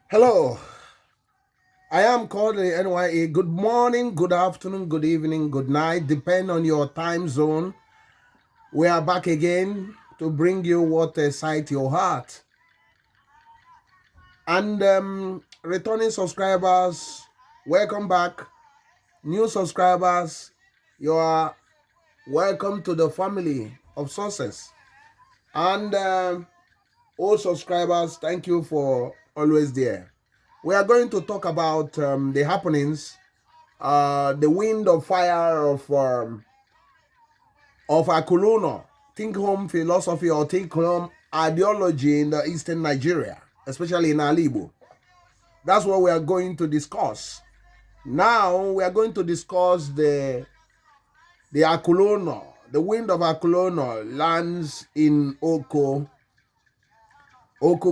Hello, I am Kodili-nye. Good morning, good afternoon, good evening, good night, depend on your time zone. We are back again to bring you what excites your heart. And returning subscribers, welcome back. New subscribers, you are welcome to the family of success. And old subscribers, thank you for always there. We are going to talk about the happenings, the wind of fire of Akuluno, think home philosophy or think home ideology in the eastern Nigeria, especially in Alibo. That's what we are going to discuss. Now we are going to discuss the Akuluno. The wind of Akuluno lands in Oko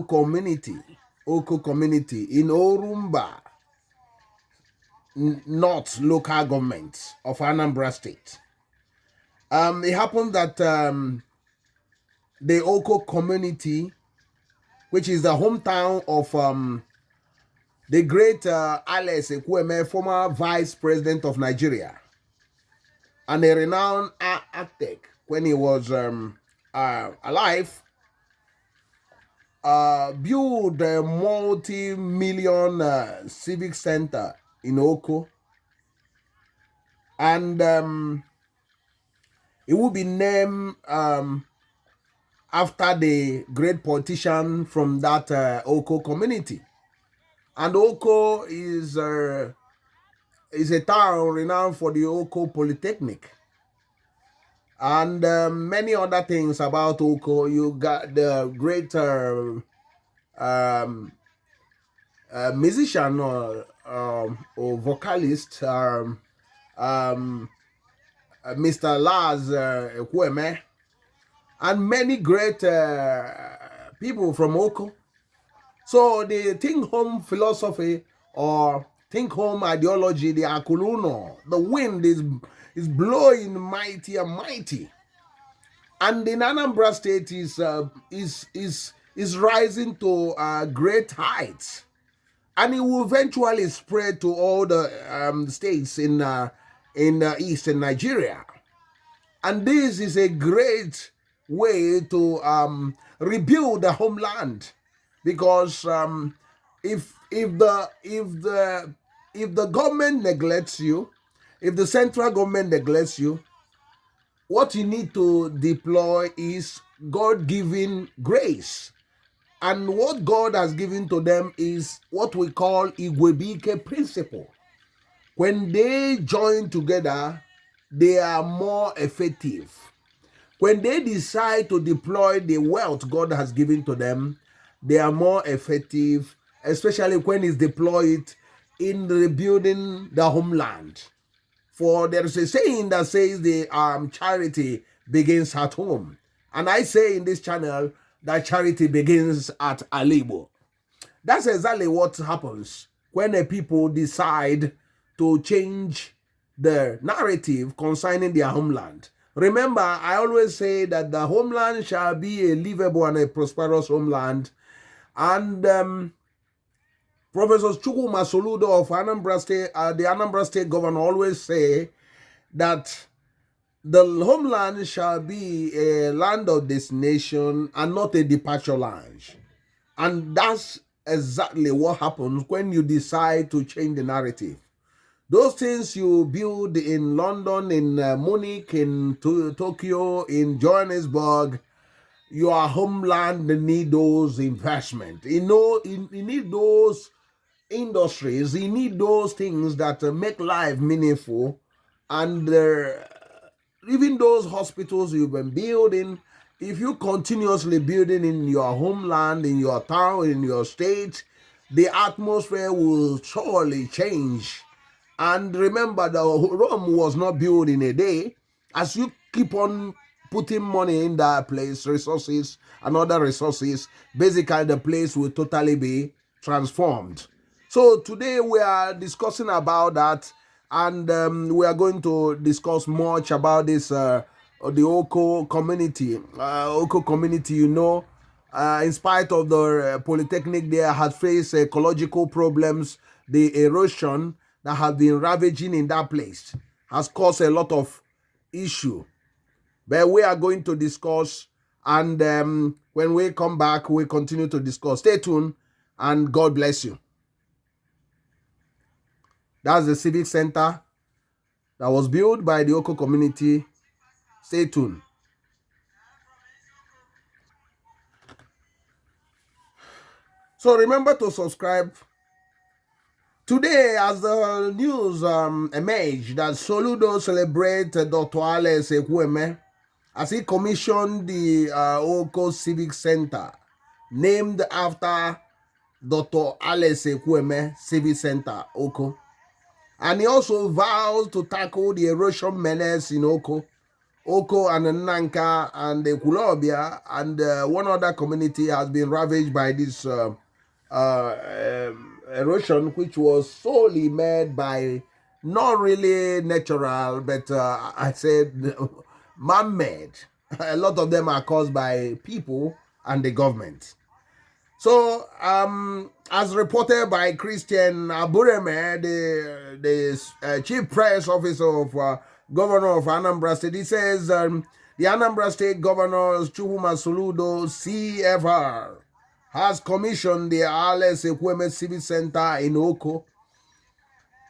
community, in Orumba North local government of Anambra State. It happened that the Oko community, which is the hometown of the great Alex Ekwueme, former vice president of Nigeria, and a renowned architect when he was alive, built a multi-million civic center in Oko, and it will be named after the great politician from that Oko community. And Oko is a town renowned for the Oko Polytechnic. And many other things about Oko. You got the great musician or vocalist, Mr. Lars Ekwueme, and many great people from Oko. So the think home philosophy or think home ideology, the Akuluno, the wind is blowing mighty and mighty, and in Anambra State is rising to great heights, and it will eventually spread to all the states in eastern Nigeria. And this is a great way to rebuild the homeland, because if the government neglects you, if the central government neglects you, what you need to deploy is God-given grace. And what God has given to them is what we call Igwebike principle. When they join together, they are more effective. When they decide to deploy the wealth God has given to them, they are more effective, especially when it's deployed in rebuilding the homeland. For there is a saying that says the charity begins at home. And I say in this channel that charity begins at Alibo. That's exactly what happens when the people decide to change the narrative concerning their homeland. Remember, I always say that the homeland shall be a livable and a prosperous homeland. And Professor Gov.Soludo of Anambra State, the Anambra State governor, always say that the homeland shall be a land of destination and not a departure lounge. And that's exactly what happens when you decide to change the narrative. Those things you build in London, in Munich, in Tokyo, in Johannesburg, your homeland need those investments. You need those industries. You need those things that make life meaningful. And even those hospitals you've been building, if you continuously building in your homeland, in your town, in your state, the atmosphere will surely change. And remember, the Rome was not built in a day. As you keep on putting money in that place, resources and other resources, basically the place will totally be transformed. So today we are discussing about that, and we are going to discuss much about this the Oko community. Oko community, in spite of the polytechnic there, has faced ecological problems. The erosion that has been ravaging in that place has caused a lot of issue. But we are going to discuss, and when we come back, we continue to discuss. Stay tuned, and God bless you. That's the civic center that was built by the Oko community. Stay tuned. So remember to subscribe. Today, as the news emerged that Soludo celebrate Dr. Alex Ekwueme as he commissioned the Oko Civic Center, named after Dr. Alex Ekwueme Civic Center, Oko. And he also vowed to tackle the erosion menace in Oko and Nanka and the Kulobia and one other community has been ravaged by this erosion, which was solely made by not really natural, but I said man-made. A lot of them are caused by people and the government. So, as reported by Christian Abureme, the chief press officer of governor of Anambra State, he says the Anambra State Governor Gov.Soludo CFR has commissioned the Alex Ekwueme Civic Center in Oko,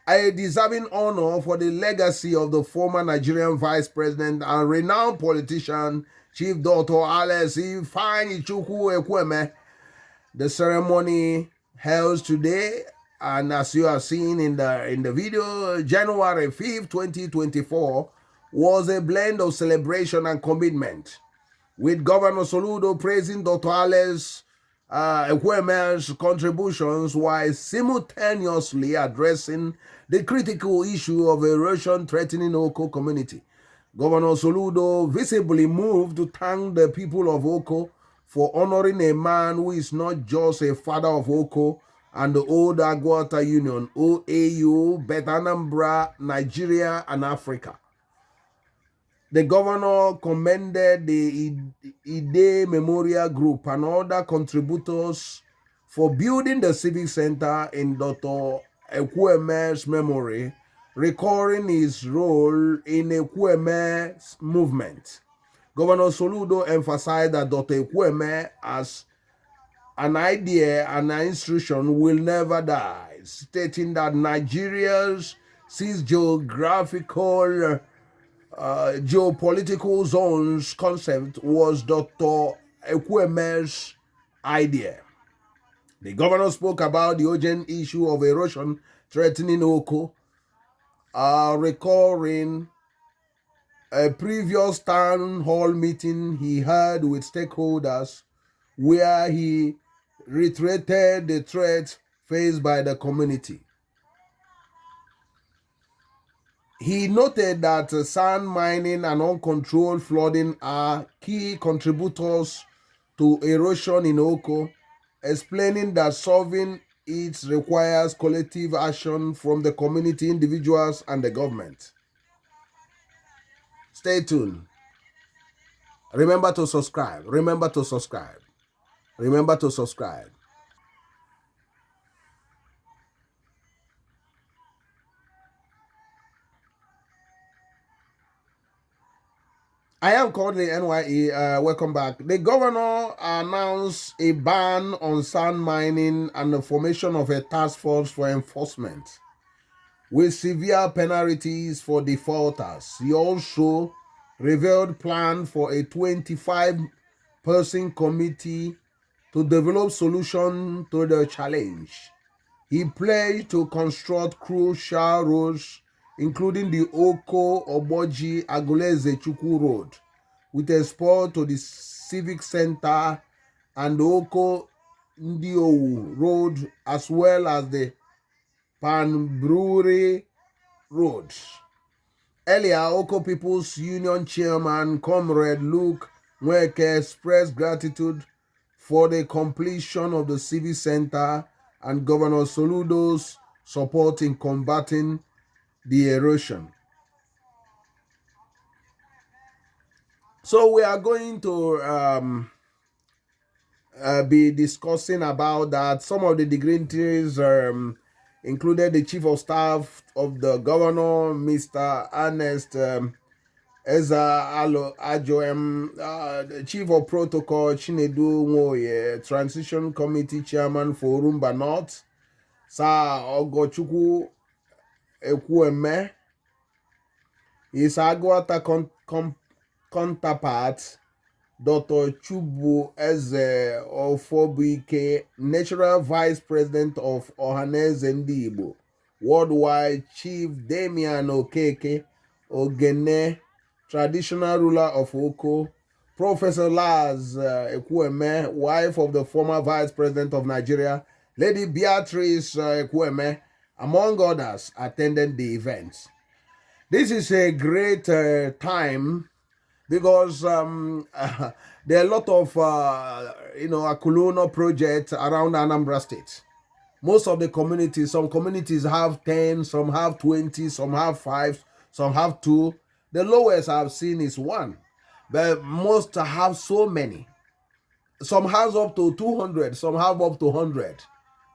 a deserving honor for the legacy of the former Nigerian vice president and renowned politician Chief Dr. Alex Ifeanyichukwu Ekwueme. The ceremony held today, and as you have seen in the video, January 5th, 2024, was a blend of celebration and commitment, with Governor Soludo praising Dr. Alex Ekwueme's contributions while simultaneously addressing the critical issue of erosion threatening Oko community. Governor Soludo visibly moved to thank the people of Oko for honoring a man who is not just a father of Oko and the old Agwater Union, OAU, but Anambra, Nigeria, and Africa. The governor commended the Ide Memorial Group and other contributors for building the Civic Center in Dr. Ekwueme's memory, recalling his role in Ekwueme's movement. Governor Soludo emphasized that Dr. Ekwueme, as an idea and an institution, will never die, stating that Nigeria's geopolitical zones concept was Dr. Ekwueme's idea. The governor spoke about the urgent issue of erosion threatening Oko, recalling a previous town hall meeting he had with stakeholders where he reiterated the threat faced by the community. He noted that sand mining and uncontrolled flooding are key contributors to erosion in Oko, explaining that solving it requires collective action from the community, individuals, and the government. Stay tuned. Remember to subscribe. Remember to subscribe. Remember to subscribe. I am Kodili NYE. Welcome back. The governor announced a ban on sand mining and the formation of a task force for enforcement, with severe penalties for defaulters. He also revealed plan for a 25-person committee to develop solution to the challenge. He pledged to construct crucial roads, including the Oko Oboji Aguleze Chukwu Road, with a spur to the Civic Center, and the Oko Ndiowu Road, as well as the Pan Brewery Road. Earlier, Oko People's Union Chairman Comrade Luke Nweke expressed gratitude for the completion of the Civic Center and Governor Soludo's support in combating the erosion. So we are going to be discussing about that. Some of the dignitaries included the Chief of Staff of the Governor, Mr. Ernest Eza Ajoem, the Chief of Protocol, Chinedu Nwoye, Transition Committee Chairman for Orumba North, Sir Ogochukwu Ekwueme, his Agwata counterpart, Dr. Chubu Eze Ofobuike, National Vice President of Ohaneze Ndigbo, Worldwide Chief Damian Okeke Ogene, Traditional Ruler of Oko, Professor Laz Ekwueme, wife of the former Vice President of Nigeria, Lady Beatrice Ekwueme, among others, attended the event. This is a great time because there are a lot of Akuluno projects around Anambra State. Most of the communities, some communities have 10, some have 20, some have 5, some have 2. The lowest I've seen is 1, but most have so many. Some has up to 200, some have up to 100.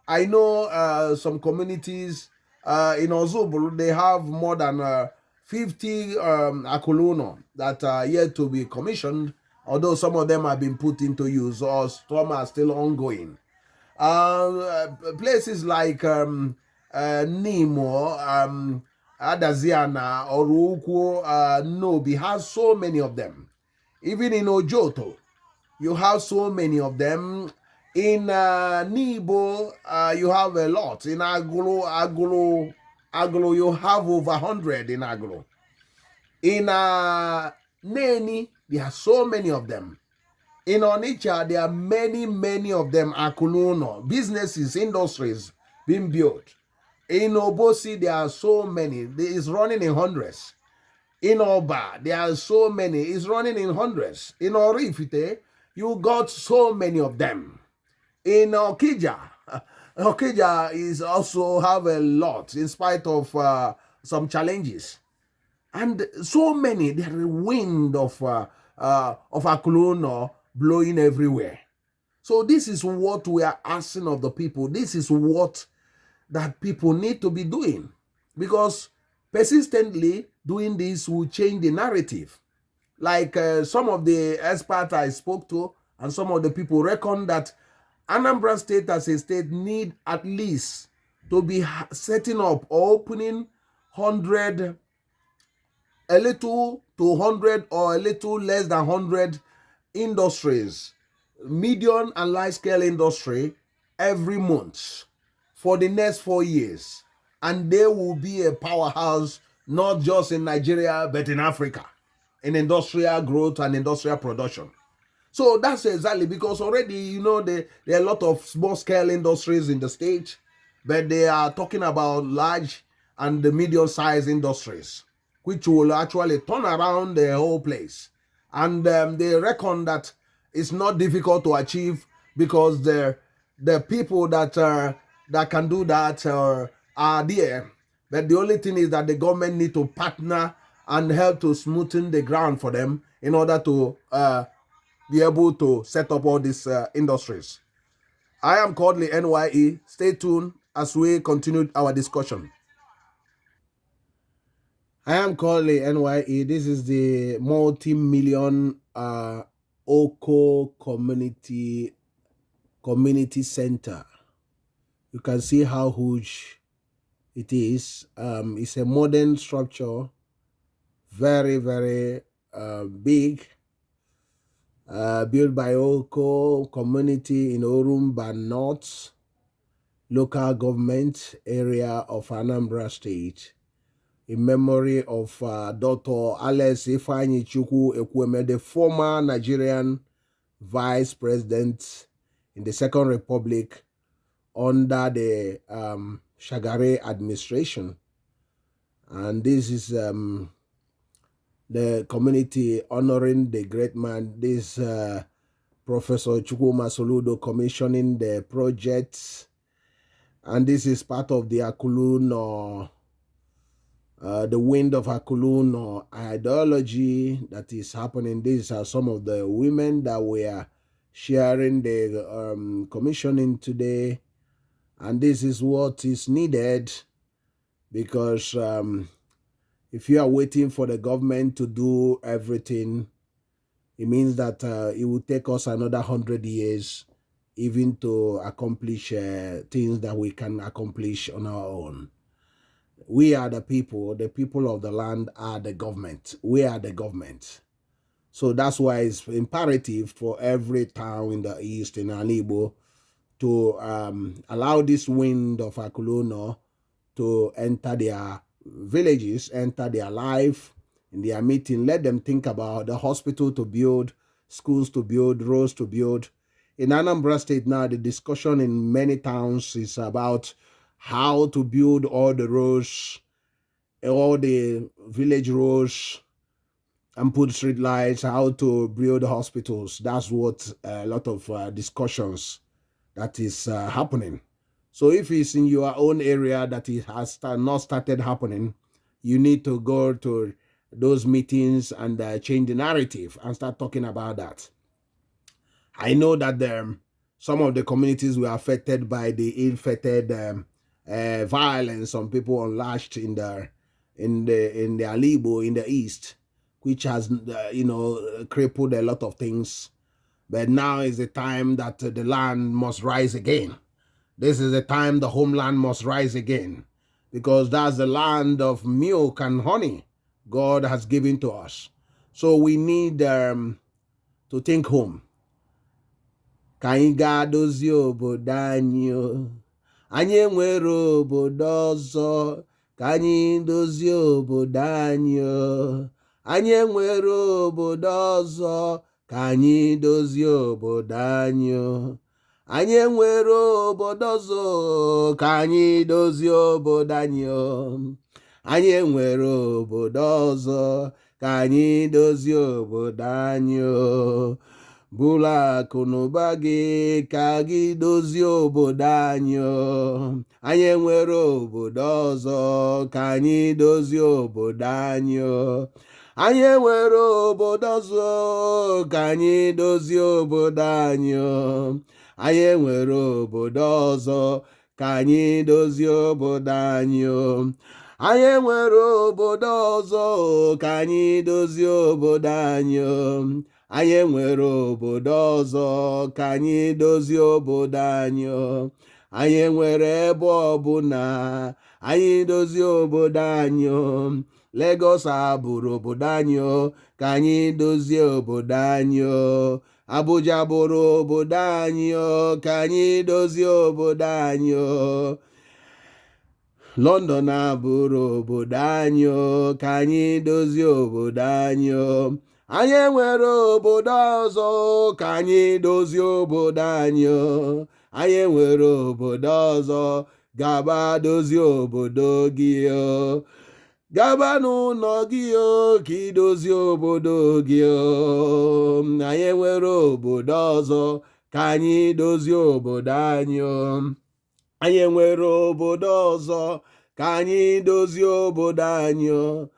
I know some communities in Ozubulu, they have more than 50 Akuluno that are yet to be commissioned, although some of them have been put into use or some are still ongoing. Places like Nimo, Adaziana, Oruko, Nobi has so many of them. Even in Ojoto, you have so many of them. In Nibo, you have a lot. In Agolo, you have over 100 in Agolo. In Neni, there are so many of them. In Onitsha, there are many of them. Akuluno, businesses, industries being built. In Obosi, there are so many. It's running in hundreds. In Oba, there are so many. It's running in hundreds. In Orifite, you got so many of them. In Okija, Okija is also have a lot in spite of some challenges. And so many, there is a wind of Akuluno blowing everywhere. So this is what we are asking of the people. This is what that people need to be doing, because persistently doing this will change the narrative. Like some of the experts I spoke to and some of the people reckon that Anambra State as a state need at least to be setting up or opening 100, a little to 100 or a little less than 100 industries, medium and large scale industry every month for the next 4 years. And they will be a powerhouse, not just in Nigeria, but in Africa, in industrial growth and industrial production. So that's exactly because already, there are a lot of small scale industries in the state, but they are talking about large and the medium sized industries, which will actually turn around the whole place. And they reckon that it's not difficult to achieve because the people that can do that are there. But the only thing is that the government need to partner and help to smoothen the ground for them in order to be able to set up all these industries. I am Kodili-nye. Stay tuned as we continue our discussion. I am Kodili-nye. This is the Multi Million Oko Community Center. You can see how huge it is. It's a modern structure, very, very big. Built by Oko community in Orumba North, local government area of Anambra State, in memory of Dr. Alex Ifeanyi Chukwu Ekwueme, the former Nigerian vice president in the Second Republic under the Shagari administration. And this is the community honoring the great man. This Professor Gov.Soludo commissioning the projects, and this is part of the Akuluno, the wind of Akuluno ideology that is happening. These are some of the women that were sharing the commissioning today. And this is what is needed, because if you are waiting for the government to do everything, it means that it will take us another 100 years even to accomplish things that we can accomplish on our own. We are the people of the land are the government. We are the government. So that's why it's imperative for every town in the east, in Alibo, to allow this wind of Akuluno to enter their villages, enter their life, in their meeting. Let them think about the hospital to build, schools to build, roads to build. In Anambra State now, the discussion in many towns is about how to build all the roads, all the village roads, and put street lights, how to build hospitals. That's what a lot of discussions that is happening. So if it's in your own area that it has not started happening, you need to go to those meetings and change the narrative and start talking about that. I know that some of the communities were affected by the infected violence. Some people unlatched in the Alibo in the east, which has crippled a lot of things. But now is the time that the land must rise again. This is the time the homeland must rise again, because that's the land of milk and honey God has given to us. So we need to think home. Ka anyị gaa dozie obodo anyị o. Anyị enwere obodo ọzọ. Ka anyị dozie obodo anyị o. Anyị enwere obodo ọzọ. Ka anyị dozie obodo anyị o. Anyị enwere obodo ọzọ. Ka anyị dozie obodo anyị o. Anyị enwere obodo ọzọ. Ka anyị dozie obodo anyị o. Bula akụ na ụba gị ka gị dozie obodo anyị o. Anyị enwere obodo ọzọ. Ka anyị dozie obodo anyị o. Anyị enwere obodo ọzọ. Ka anyị dozie obodo anyị o. Anyị enwere obodo ọzọ. Ka anyị dozie obodo anyị o. Anyị enwere obodo ọzọ. Ka anyị dozie obodo anyị o. Anyị enwere obodo ọzọ. Ka anyị dozie obodo anyị o. Anyị enwere ebe ọbụla. Anyị dozie obodo anyị o. Lagos abụrụ obodo anyị o. Ka anyị dozie obodo anyị o. Abuja bụrụ obodo anyị o. Ka anyị dozie obodo anyị o. London abụrụ obodo anyị o. Ka anyị dozie obodo anyị o. Anyị enwere obodo ọzọ. Ka anyị dozie obodo anyị o. Anyị enwere obodo ọzọ. Gaba dozie obodo gị o. Gaba n'ụlọ gị o. Ka idozie obodo gị o. Anyị enwere obodo ọzọ. Ka anyị dozie obodo anyị o. Anyị enwere obodo ọzọ. Ka anyị dozie obodo anyị o.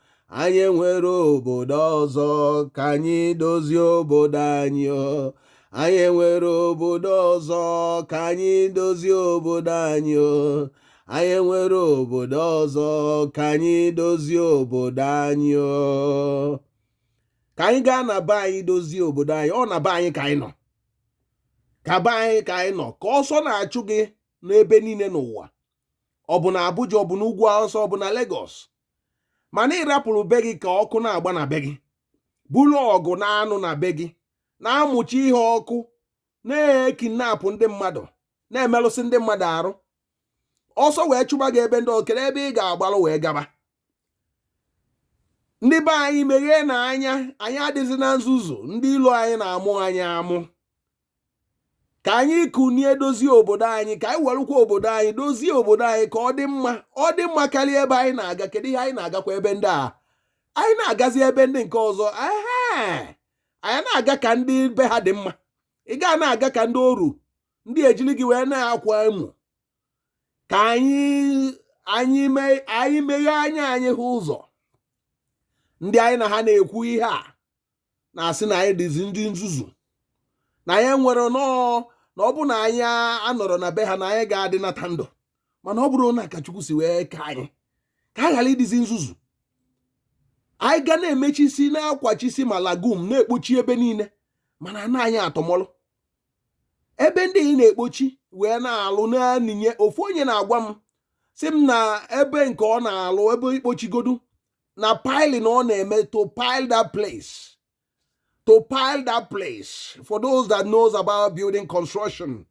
Anyị enwere obodo ọzọ. Ka anyị dozie obodo anyị o. Anyị enwere obodo ọzọ. Ka anyị dozie obodo anyị o. Anyị enwere obodo ọzọ. Ka anyị dozie obodo anyị o. Ka anyị gaa na be anyị dozie obodo anyị. Ọ na be anyị ka anyị nọ. Ka be anyị ka anyị nọ. Ka ọsọ na-achụ gị n'ebe niile n'ụwa. Ọ bụ na Abuja, ọ bụ na ugwu Awụsa, ọ bụ na Lagos. Mana ị rapụrụ be gị ka ọkụ na-agba na be gị. Bulu ọgụ na-anụ na be gị. Na-amụchi ihe ọkụ. Na-ekinapụ ndị mmadụ. Na-emelụsị ndị mmadụ arụ. Ọsọ wee chụba gị ebe ndị okere ebe ị ga-agbalụ wee gaba. Ndị be anyị meghee na anya. Anyị adịghị na nzuzu. Ndị ilo anyị na-amụ anyị amụ. Ka anyị kunie dozie obodo anyị. Ka anyị werukwa obodo anyị dozie obodo anyị ka ọ dị mma. Ọ dị mma karịa ebe anyị na-aga. Kedu ihe anyị na-agakwa ebe ndị a? Anyị na-agazi ebe ndị nke ọzọ. Anyị na-aga ka ndị be ha dị mma. Ị ga na-aga ka ndị oru. Ndị ejiri gị wee na-akwa emu. Ka anyị meghe anya anyị hụ ụzọ. Ndị anyị na ha na-ekwu ihe a na-asị na anyị dịzi ndị nzuzu. na ya nwere no na ọ bụ na anyị anọrọ na be ha na anyị ga-adị nata ndụ mana ọ bụrụ na Akachukwu si wee ka anyị ghara ịdịzi nzuzu anyị ga na-emechisi na-akwachisi ma lagum na-ekpochi ebe niile mana na anyị atọmọlụ ebe ndị ị na-ekpochi wee na-alụ na-aninye ofu onye na-agwa m sị m na ebe nke ọ na-alụ ebe ikpochigodu na piling ọ na-eme to pile that place for those that knows about building construction,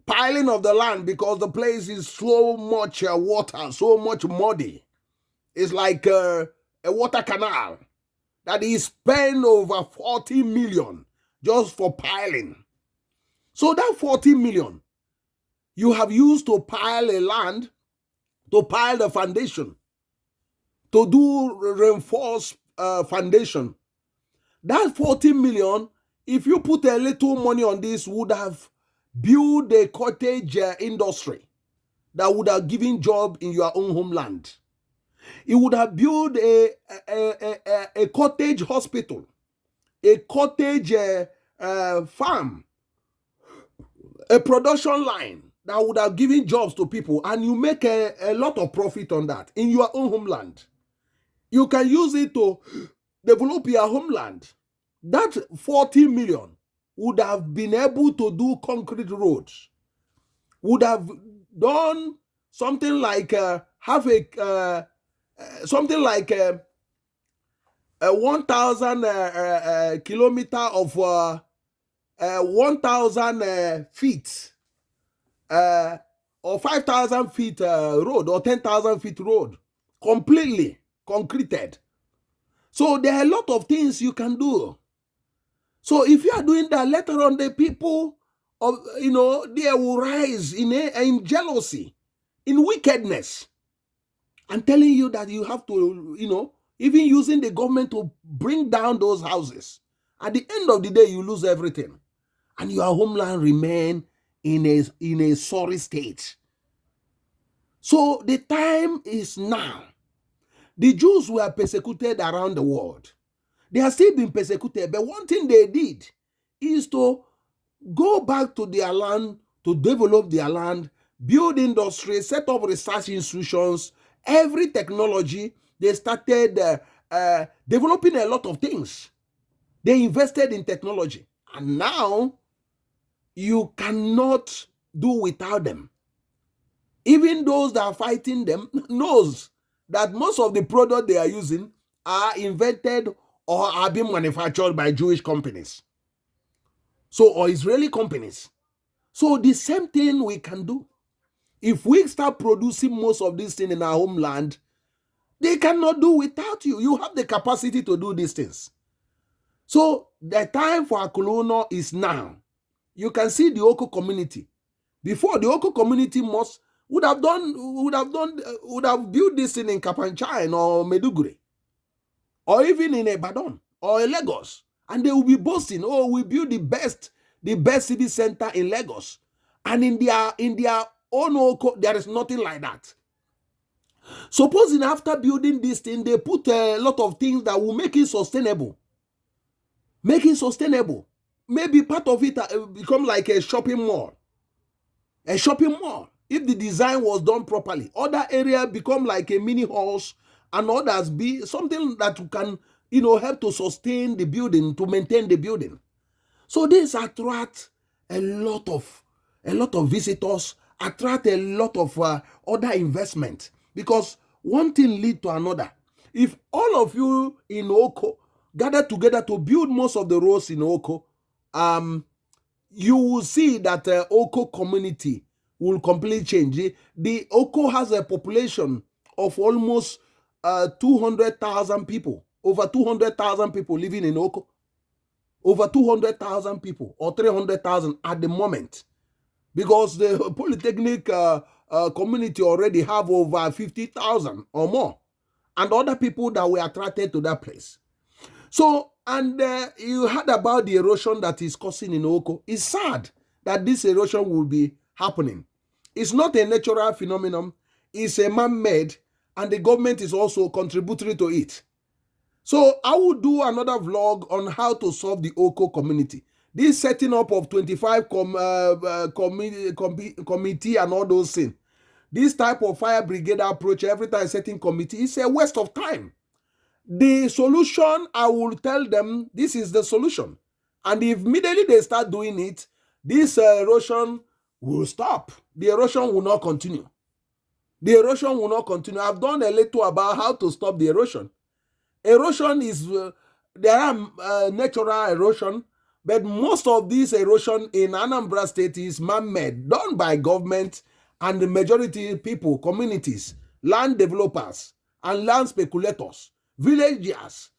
piling of the land because the place is so much water, so much muddy. It's like a water canal that he spent over 40 million just for piling. So that 40 million you have used to pile a land, to pile the foundation, to do reinforced foundation. That 40 million, if you put a little money on this, would have built a cottage industry that would have given job in your own homeland. It would have built a cottage hospital, a cottage farm, a production line that would have given jobs to people, and you make a lot of profit on that in your own homeland. You can use it to develop your homeland. That 40 million would have been able to do concrete roads, would have done something like something like 1,000 kilometer of 1,000 feet or 5,000 feet road or 10,000 feet road, completely concreted. So there are a lot of things you can do. So if you are doing that, later on the people of they will rise in jealousy, in wickedness. I'm telling you that you have to, even using the government to bring down those houses. At the end of the day, you lose everything, and your homeland remain in a sorry state. So the time is now. The Jews were persecuted around the world. They are still being persecuted, but one thing they did is to go back to their land, to develop their land, build industry, set up research institutions, every technology. They started developing a lot of things. They invested in technology, and now you cannot do without them. Even those that are fighting them knows that most of the products they are using are invented or are being manufactured by Jewish companies. So, or Israeli companies. So the same thing we can do. If we start producing most of these things in our homeland, they cannot do without you. You have the capacity to do these things. So the time for Akuluno is now. You can see the Oko community. Before, the Oko community would have built this thing in Kapanchan or Meduguri, or even in Ibadan or in Lagos, and they will be boasting, "Oh, we built the best city center in Lagos," and in their own Oko, there is nothing like that. Supposing after building this thing, they put a lot of things that will make it sustainable. Maybe part of it become like a shopping mall. A shopping mall. If the design was done properly, other area become like a mini house, and others be something that can, help to sustain the building, to maintain the building. So this attract a lot of visitors, attract a lot of other investment, because one thing lead to another. If all of you in Oko gather together to build most of the roads in Oko, you will see that Oko community will completely change. The Oko has a population of almost 200,000 people, over 200,000 people living in Oko, over 200,000 people or 300,000 at the moment, because the Polytechnic community already have over 50,000 or more, and other people that were attracted to that place. So, and you heard about the erosion that is causing in Oko. It's sad that this erosion will be happening. It's not a natural phenomenon. It's a man-made, and the government is also contributory to it. So I will do another vlog on how to solve the Oko community. This setting up of 25 committee and all those things. This type of fire brigade approach, every time setting committee, is a waste of time. The solution, I will tell them, this is the solution. And if immediately they start doing it, this erosion will stop. The erosion will not continue. The erosion will not continue. I've done a little about how to stop the erosion. Erosion is, there are natural erosion, but most of this erosion in Anambra State is man-made, done by government and the majority people, communities, land developers, and land speculators, villagers.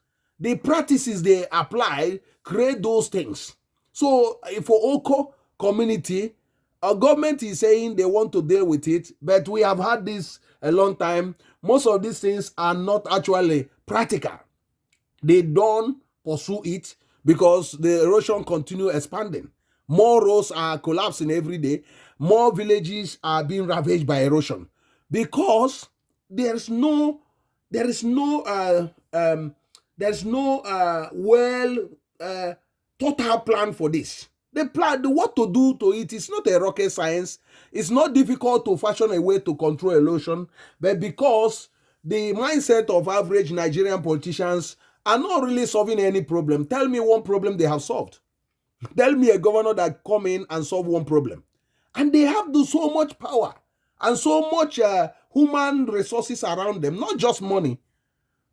The practices they apply create those things. So for Oko community, our government is saying they want to deal with it, but we have had this a long time. Most of these things are not actually practical. They don't pursue it because the erosion continue expanding. More roads are collapsing every day. More villages are being ravaged by erosion because there's no total plan for this. The plan, what to do to it is not a rocket science. It's not difficult to fashion a way to control erosion, but because the mindset of average Nigerian politicians are not really solving any problem. Tell me one problem they have solved. Tell me a governor that come in and solve one problem. And they have so much power and so much human resources around them, not just money,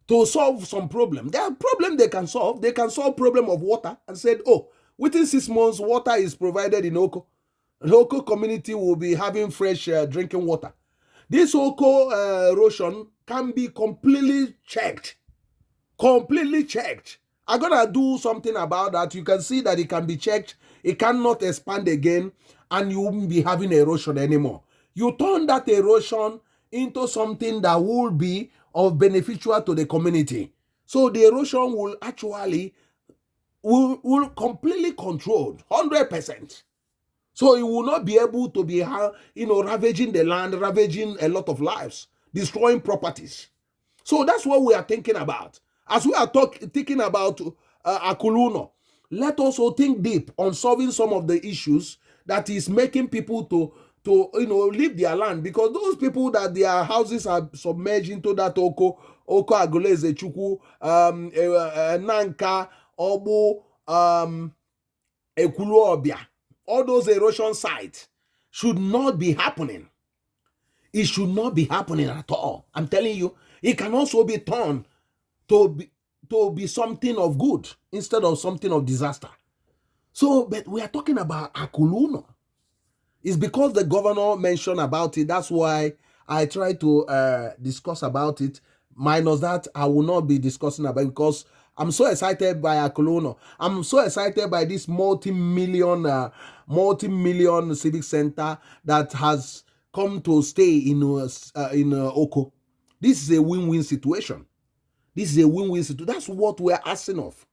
to solve some problem. There are problems they can solve. They can solve problem of water and said, oh, within 6 months, water is provided in Oko. The Oko community will be having fresh drinking water. This Oko erosion can be completely checked. Completely checked. I'm gonna do something about that. You can see that it can be checked. It cannot expand again, and you won't be having erosion anymore. You turn that erosion into something that will be of beneficial to the community. So the erosion will actually will completely controlled 100%. So it will not be able to be ravaging the land, ravaging a lot of lives, destroying properties. So that's what we are thinking about. As we are thinking about Akuluno, let us also think deep on solving some of the issues that is making people to leave their land, because those people that their houses are submerged into that Oko Agoleze Chukwu, Nanka, Obo, Ekuluobia, all those erosion sites should not be happening. It should not be happening at all. I'm telling you, it can also be turned to be something of good instead of something of disaster. So, but we are talking about Akuluno. It's because the governor mentioned about it. That's why I try to discuss about it. Minus that, I will not be discussing about it because I'm so excited by Akuluno. I'm so excited by this multi-million civic center that has come to stay in Oko. This is a win-win situation. This is a win-win situation. That's what we're asking of.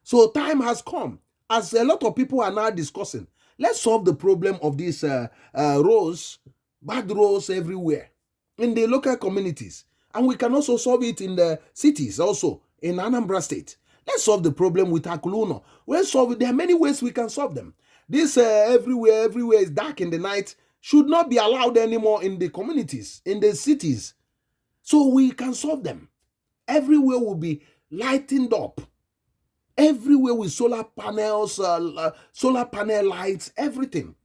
So time has come. As a lot of people are now discussing, let's solve the problem of these roads, bad roads everywhere in the local communities. And we can also solve it in the cities also, in Anambra State. Let's solve the problem with Akuluno. Let's solve it. There are many ways we can solve them. This everywhere is dark in the night should not be allowed anymore in the communities, in the cities. So we can solve them. Everywhere will be lightened up. Everywhere with solar panels, solar panel lights, everything.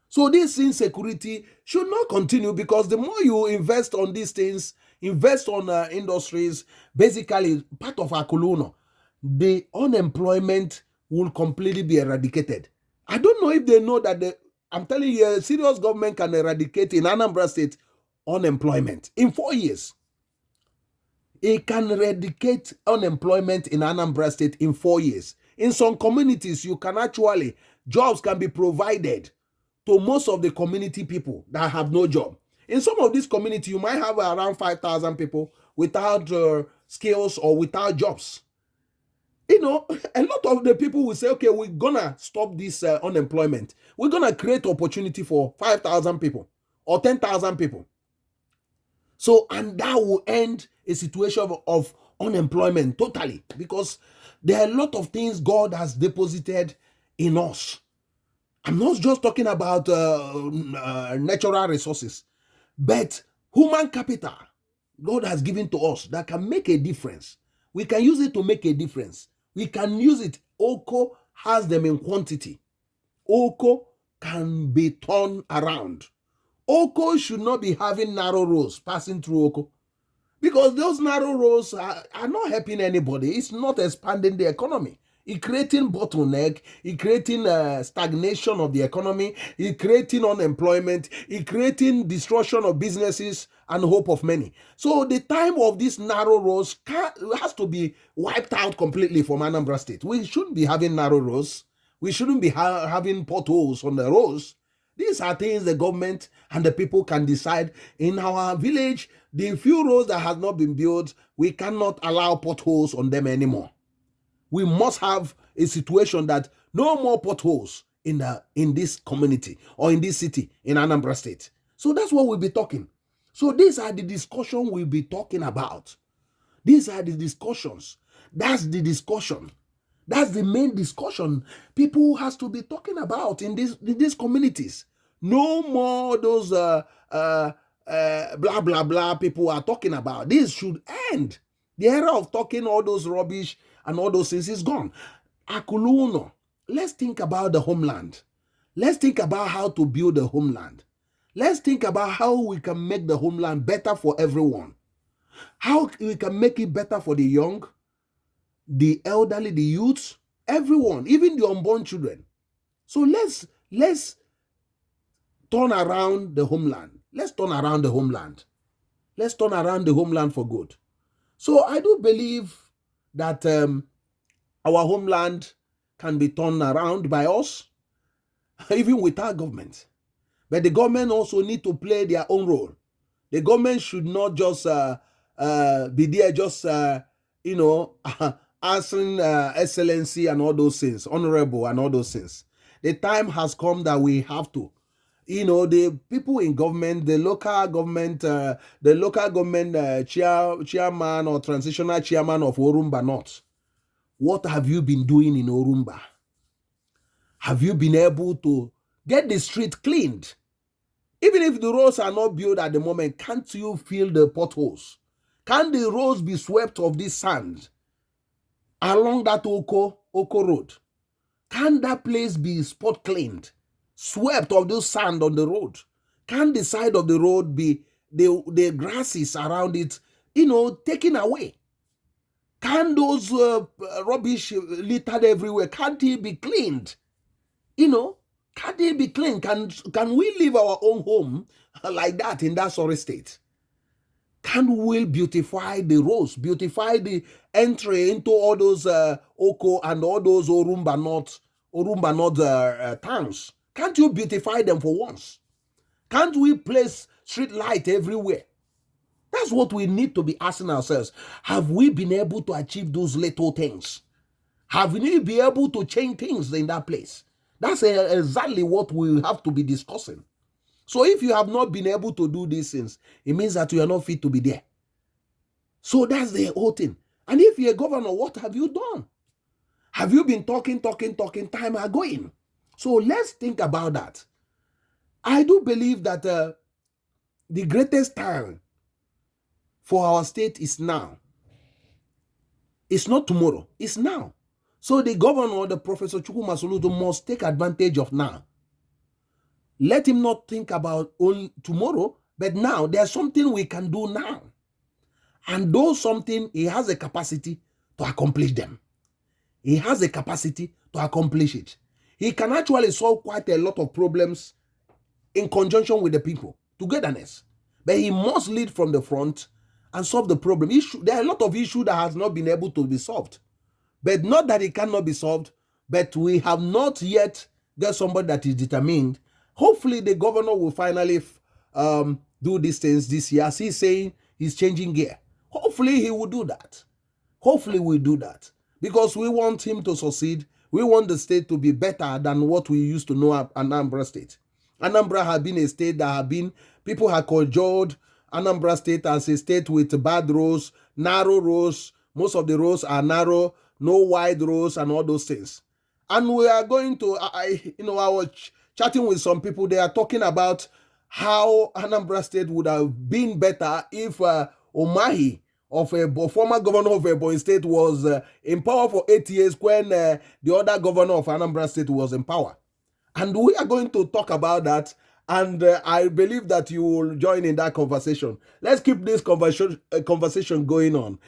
So this insecurity should not continue, because the more you invest on these things, invest on industries, basically part of Akuluno, the unemployment will completely be eradicated. I don't know if they know that I'm telling you, a serious government can eradicate in Anambra State unemployment in 4 years. It can eradicate unemployment in Anambra State in 4 years. In some communities, you can actually, jobs can be provided to most of the community people that have no job. In some of these communities, you might have around 5,000 people without skills or without jobs. A lot of the people will say, okay, we're gonna stop this unemployment. We're gonna create opportunity for 5,000 people or 10,000 people. So, and that will end a situation of unemployment totally, because there are a lot of things God has deposited in us. I'm not just talking about natural resources, but human capital God has given to us that can make a difference. We can use it to make a difference. We can use it. Oko has them in quantity. Oko can be turned around. Oko should not be having narrow roads passing through Oko, because those narrow roads are not helping anybody. It's not expanding the economy. It's creating bottleneck. It's creating stagnation of the economy. It's creating unemployment. It's creating destruction of businesses and hope of many. So the time of these narrow roads has to be wiped out completely from Anambra State. We shouldn't be having narrow roads. We shouldn't be having potholes on the roads. These are things the government and the people can decide. In our village, the few roads that have not been built, we cannot allow potholes on them anymore. We must have a situation that no more potholes in this community or in this city in Anambra State. So that's what we'll be talking. So these are the discussions we'll be talking about. These are the discussions. That's the discussion. That's the main discussion people has to be talking about in these communities. No more those blah blah blah people are talking about. This should end. The era of talking all those rubbish and all those things is gone. Akuluno, let's think about the homeland. Let's think about how to build the homeland. Let's think about how we can make the homeland better for everyone. How we can make it better for the young, the elderly, the youths, everyone, even the unborn children. So let's turn around the homeland. Let's turn around the homeland. Let's turn around the homeland for good. So I do believe that our homeland can be turned around by us, even without government. But the government also need to play their own role. The government should not just be there, just answering excellency and all those things, honorable and all those things. The time has come that we have to, the people in government, the local government chairman or transitional chairman of Orumba North. What have you been doing in Orumba? Have you been able to get the street cleaned? Even if the roads are not built at the moment, can't you feel the potholes? Can the roads be swept of this sand along that Oko road? Can that place be spot cleaned, swept of this sand on the road? Can the side of the road be, the grasses around it, taken away? Can those rubbish littered everywhere, can't it be cleaned? Can it be clean? Can we live our own home like that in that sorry state? Can we beautify the roads, beautify the entry into all those Oko and all those Orumba North towns? Can't you beautify them for once? Can't we place street light everywhere? That's what we need to be asking ourselves. Have we been able to achieve those little things? Have we been able to change things in that place? That's exactly what we have to be discussing. So if you have not been able to do these things, it means that you are not fit to be there. So that's the whole thing. And if you're a governor, what have you done? Have you been talking, time are going? So let's think about that. I do believe that the greatest time for our state is now. It's not tomorrow, it's now. So the governor, the Professor Gov.Soludo, must take advantage of now. Let him not think about only tomorrow, but now. There's something we can do now. And though something, he has a capacity to accomplish them. He has a capacity to accomplish it. He can actually solve quite a lot of problems in conjunction with the people, togetherness. But he must lead from the front and solve the problem. There are a lot of issues that has not been able to be solved. But not that it cannot be solved, but we have not yet got somebody that is determined. Hopefully the governor will finally do these things this year. As he's saying, he's changing gear. Hopefully he will do that. Hopefully we'll do that. Because we want him to succeed. We want the state to be better than what we used to know at Anambra State. Anambra has been a state that people have cajoled Anambra State as a state with bad roads, narrow roads. Most of the roads are narrow, no wide roads and all those things. And we are going to, I was chatting with some people. They are talking about how Anambra State would have been better if Omahi, of a former governor of Ebonyi State, was in power for 8 years when the other governor of Anambra State was in power. And we are going to talk about that. And I believe that you will join in that conversation. Let's keep this conversation going on.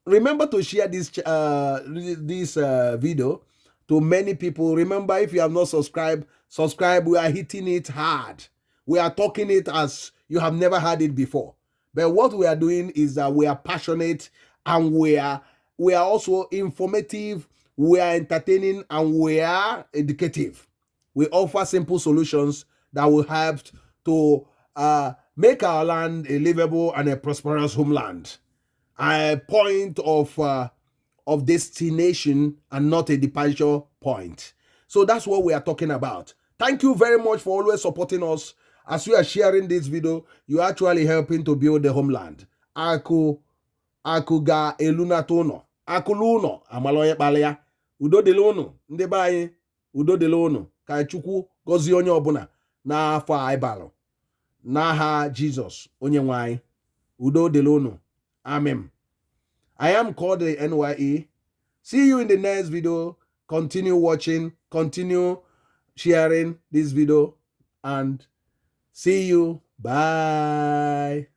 Remember to share this video to many people. Remember, if you have not subscribed, subscribe. We are hitting it hard. We are talking it as you have never heard it before. But what we are doing is that we are passionate, and we are also informative, we are entertaining, and we are educative. We offer simple solutions that will help to make our land a livable and a prosperous homeland, a point of destination and not a departure point. So that's what we are talking about. Thank you very much for always supporting us. As you are sharing this video, you are actually helping to build the homeland. Aku ga eluna tono. Aku luno amaloye balea. Udo de lono. Ndị be anyị, udo de lono. Ka Chukwu gozie onye ọbụla n'afọ a ịbalụ. N'aha Jesus onye nwe anyị. Udo de lono. Amen. I am Kodili-nye. See you in the next video. Continue watching, continue sharing this video, and see you. Bye.